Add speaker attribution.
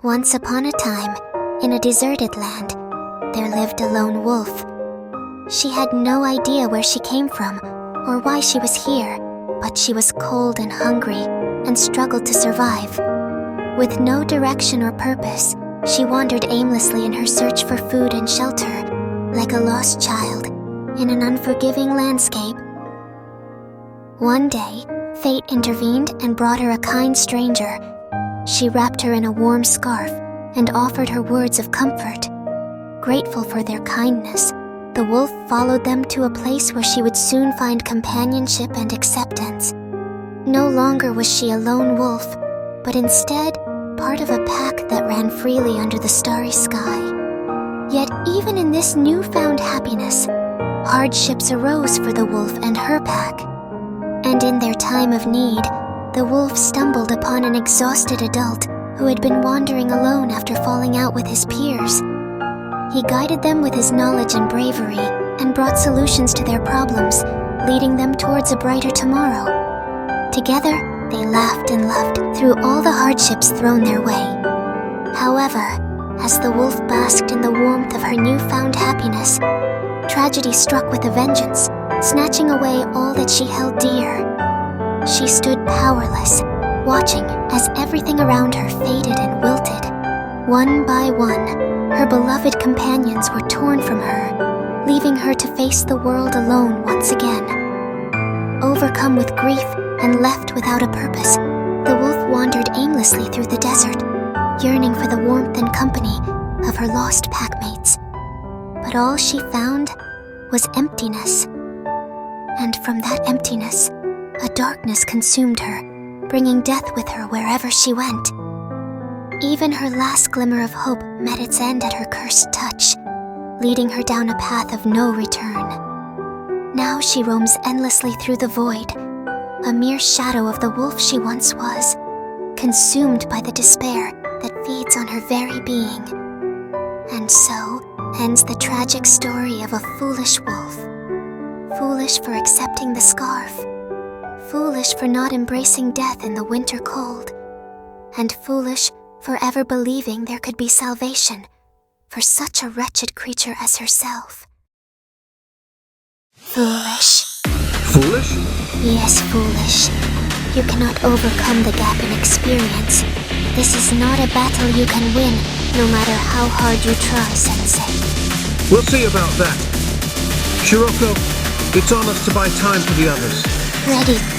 Speaker 1: Once upon a time, in a deserted land, there lived a lone wolf. She had no idea where she came from or why she was here, but she was cold and hungry and struggled to survive. With no direction or purpose, she wandered aimlessly in her search for food and shelter, like a lost child in an unforgiving landscape. One day, fate intervened and brought her a kind stranger. She wrapped her in a warm scarf and offered her words of comfort. Grateful for their kindness, the wolf followed them to a place where she would soon find companionship and acceptance. No longer was she a lone wolf, but instead part of a pack that ran freely under the starry sky. Yet even in this newfound happiness, hardships arose for the wolf and her pack. And in their time of need, the wolf stumbled upon an exhausted adult who had been wandering alone after falling out with his peers. He guided them with his knowledge and bravery and brought solutions to their problems, leading them towards a brighter tomorrow. Together, they laughed and loved through all the hardships thrown their way. However, as the wolf basked in the warmth of her newfound happiness, tragedy struck with a vengeance, snatching away all that she held dear. She stood powerless, watching as everything around her faded and wilted. One by one, her beloved companions were torn from her, leaving her to face the world alone once again. Overcome with grief and left without a purpose, the wolf wandered aimlessly through the desert, yearning for the warmth and company of her lost packmates. But all she found was emptiness. And from that emptiness, a darkness consumed her, bringing death with her wherever she went. Even her last glimmer of hope met its end at her cursed touch, leading her down a path of no return. Now she roams endlessly through the void, a mere shadow of the wolf she once was, consumed by the despair that feeds on her very being. And so ends the tragic story of a foolish wolf. Foolish for accepting the scarf, foolish for not embracing death in the winter cold, and foolish for ever believing there could be salvation for such a wretched creature as herself. Foolish.
Speaker 2: Foolish?
Speaker 1: Yes, foolish. You cannot overcome the gap in experience. This is not a battle you can win, no matter how hard you try, Sensei.
Speaker 2: We'll see about that. Shiroko, it's on us to buy time for the others.
Speaker 1: Ready.